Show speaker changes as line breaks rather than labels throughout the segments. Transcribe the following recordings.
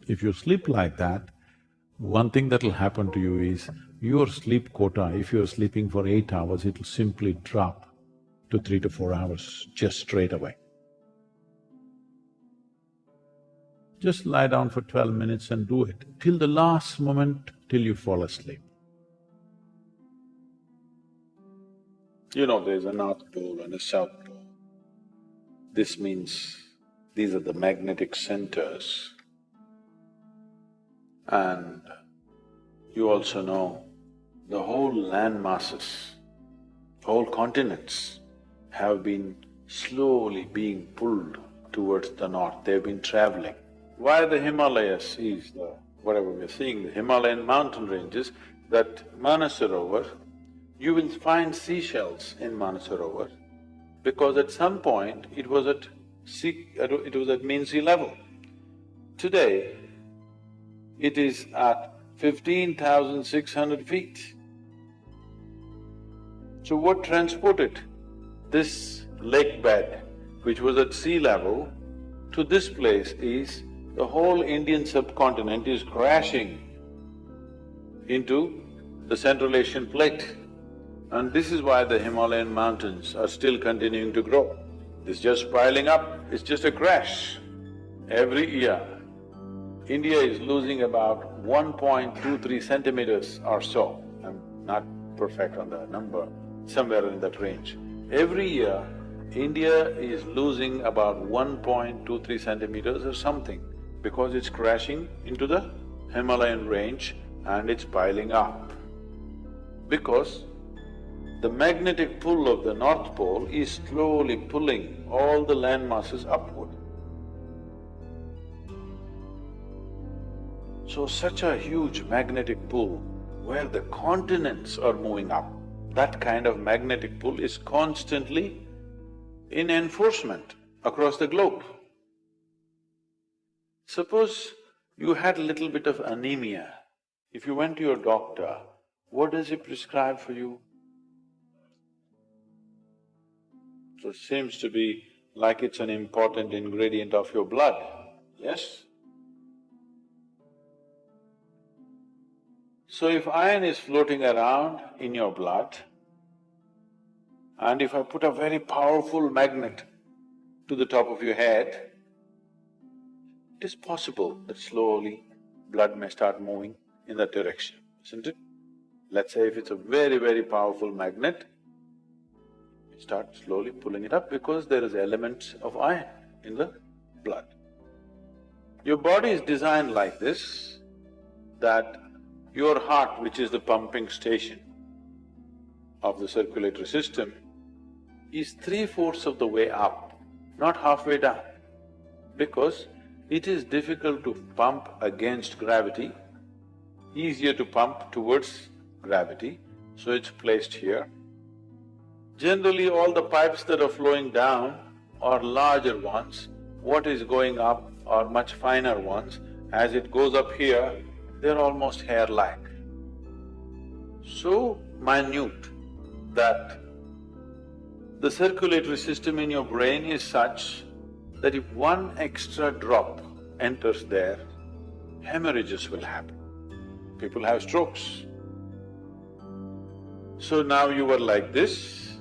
If you sleep like that, one thing that'll happen to you is, your sleep quota, if you're sleeping for 8 hours, it'll simply drop to 3 to 4 hours just straight away. Just lie down for 12 minutes and do it, till the last moment, till you fall asleep. You know, there's a North Pole and a South Pole. This means these are the magnetic centers. And you also know the whole land masses, whole continents have been slowly being pulled towards the north, they've been traveling. Why the Himalayas is the… whatever we're seeing, the Himalayan mountain ranges, that Manasarovar, you will find seashells in Manasarovar because at some point it was at mean sea level. Today, it is at 15,600 feet. So what transported this lake bed, which was at sea level, to this place is the whole Indian subcontinent is crashing into the Central Asian plate. And this is why the Himalayan mountains are still continuing to grow. It's just piling up, it's just a crash. Every year, India is losing about 1.23 centimeters or so. I'm not perfect on the number, somewhere in that range. Every year, India is losing about 1.23 centimeters or something because it's crashing into the Himalayan range and it's piling up. Because the magnetic pull of the North Pole is slowly pulling all the land masses upward. So such a huge magnetic pull where the continents are moving up, that kind of magnetic pull is constantly in enforcement across the globe. Suppose you had a little bit of anemia, if you went to your doctor, what does he prescribe for you? So it seems to be like it's an important ingredient of your blood, yes? So if iron is floating around in your blood, and if I put a very powerful magnet to the top of your head, it is possible that slowly blood may start moving in that direction, isn't it? Let's say if it's a very, very powerful magnet, you start slowly pulling it up because there is elements of iron in the blood. Your body is designed like this, that your heart, which is the pumping station of the circulatory system, is 3/4 of the way up, not halfway down, because it is difficult to pump against gravity, easier to pump towards gravity, so it's placed here. Generally, all the pipes that are flowing down are larger ones, what is going up are much finer ones. As it goes up here, they're almost hair-like. So minute that the circulatory system in your brain is such that if one extra drop enters there, hemorrhages will happen. People have strokes. So now you were like this,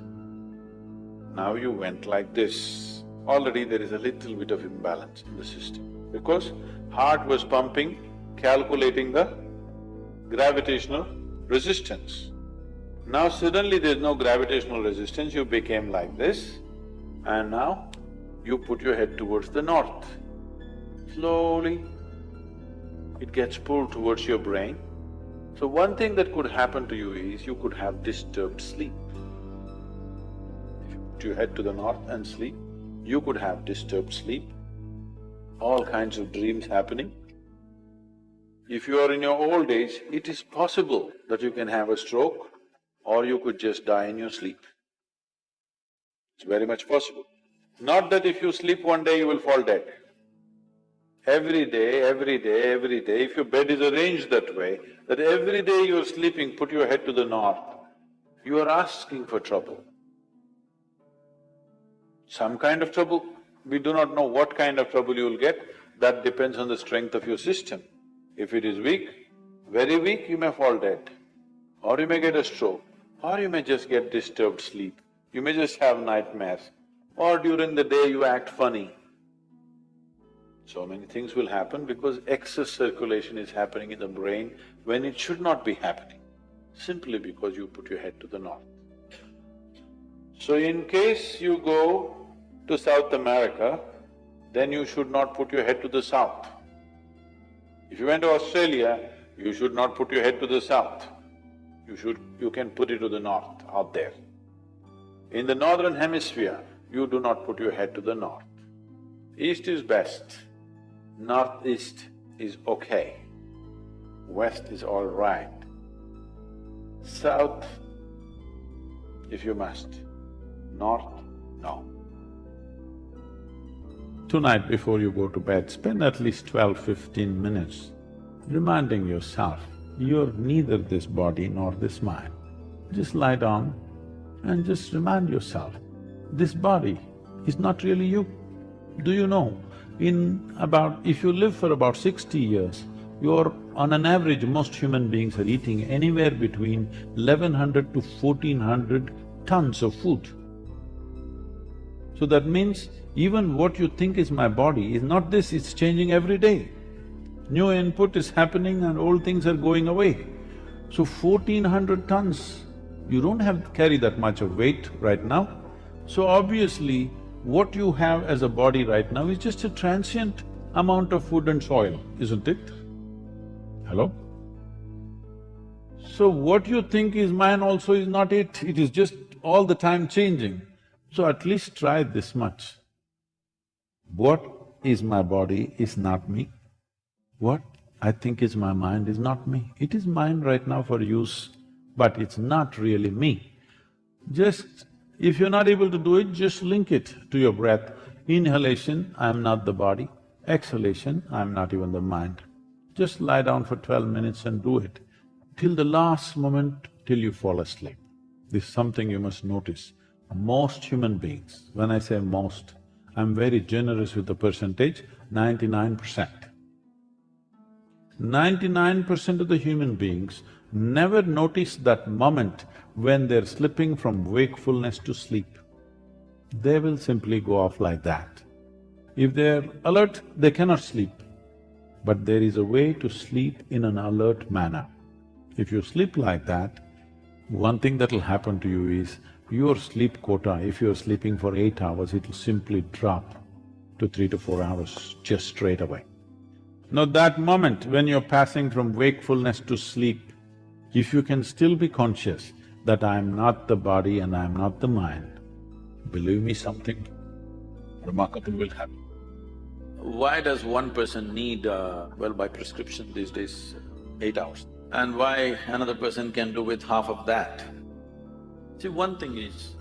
now you went like this. Already there is a little bit of imbalance in the system because heart was pumping, calculating the gravitational resistance. Now suddenly there's no gravitational resistance, you became like this, and now you put your head towards the north. Slowly, it gets pulled towards your brain. So one thing that could happen to you is you could have disturbed sleep. If you put your head to the north and sleep, you could have disturbed sleep, all kinds of dreams happening. If you are in your old age, it is possible that you can have a stroke or you could just die in your sleep. It's very much possible. Not that if you sleep one day you will fall dead. Every day, every day, every day, if your bed is arranged that way, that every day you're sleeping, put your head to the north, you are asking for trouble. Some kind of trouble, we do not know what kind of trouble you will get, That depends on the strength of your system. If it is weak, very weak, you may fall dead, or you may get a stroke, or you may just get disturbed sleep, you may just have nightmares, or during the day you act funny. So many things will happen because excess circulation is happening in the brain when it should not be happening, simply because you put your head to the north. So in case you go to South America, then you should not put your head to the south. If you went to Australia, you should not put your head to the south. You can put it to the north, out there. In the northern hemisphere, you do not put your head to the north. East is best, northeast is okay, west is all right, south if you must, north, no. Tonight before you go to bed, spend at least 12–15 minutes reminding yourself, you're neither this body nor this mind. Just lie down and just remind yourself, this body is not really you. Do you know, if you live for about 60 years, on an average, most human beings are eating anywhere between 1100 to 1400 tons of food. So that means even what you think is my body is not this, it's changing every day. New input is happening and old things are going away. So 1400 tons, you don't have to carry that much of weight right now. So obviously, what you have as a body right now is just a transient amount of food and soil, isn't it? Hello? So what you think is mine also is not it, it is just all the time changing. So at least try this much. What is my body is not me. What I think is my mind is not me. It is mine right now for use, but it's not really me. Just, if you're not able to do it, just link it to your breath. Inhalation, I'm not the body. Exhalation, I'm not even the mind. Just lie down for 12 minutes and do it, till the last moment, till you fall asleep. This is something you must notice. Most human beings, when I say most, I'm very generous with the percentage, 99%. 99% of the human beings never notice that moment when they're slipping from wakefulness to sleep. They will simply go off like that. If they're alert, they cannot sleep. But there is a way to sleep in an alert manner. If you sleep like that, one thing that'll happen to you is, your sleep quota, if you're sleeping for 8 hours, it'll simply drop to 3 to 4 hours just straight away. Now that moment when you're passing from wakefulness to sleep, if you can still be conscious that I'm not the body and I'm not the mind, believe me, something remarkable will happen. Why does one person need, well, by prescription these days, 8 hours? And why another person can do with half of that? See, one thing is,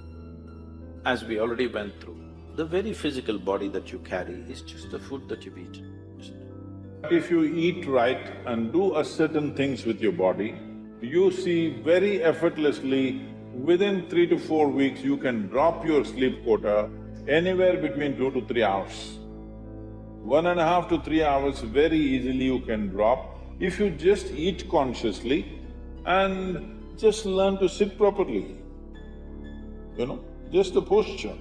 as we already went through, the very physical body that you carry is just the food that you've eaten, isn't it? If you eat right and do a certain things with your body, you see very effortlessly, within 3 to 4 weeks, you can drop your sleep quota anywhere between 2 to 3 hours. 1.5 to 3 hours very easily you can drop if you just eat consciously and just learn to sit properly. Just the posture,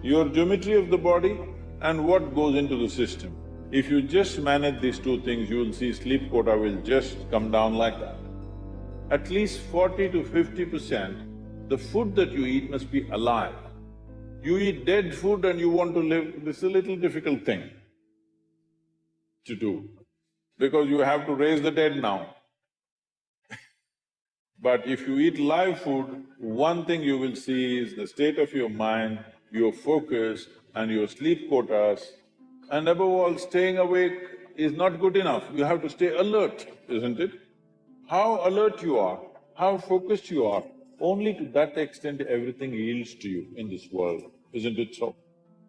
your geometry of the body and what goes into the system. If you just manage these two things, you will see sleep quota will just come down like that. At least 40 to 50%, the food that you eat must be alive. You eat dead food and you want to live, this is a little difficult thing to do, because you have to raise the dead now. But if you eat live food, one thing you will see is the state of your mind, your focus and your sleep quotas, and above all, staying awake is not good enough, you have to stay alert, isn't it? How alert you are, how focused you are, only to that extent everything yields to you in this world, isn't it so?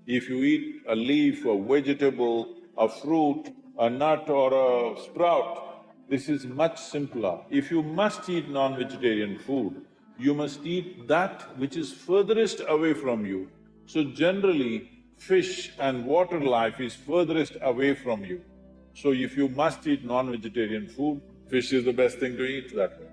If you eat a leaf, a vegetable, a fruit, a nut or a sprout, this is much simpler. If you must eat non-vegetarian food, you must eat that which is furthest away from you. So generally, fish and water life is furthest away from you. So if you must eat non-vegetarian food, fish is the best thing to eat that way.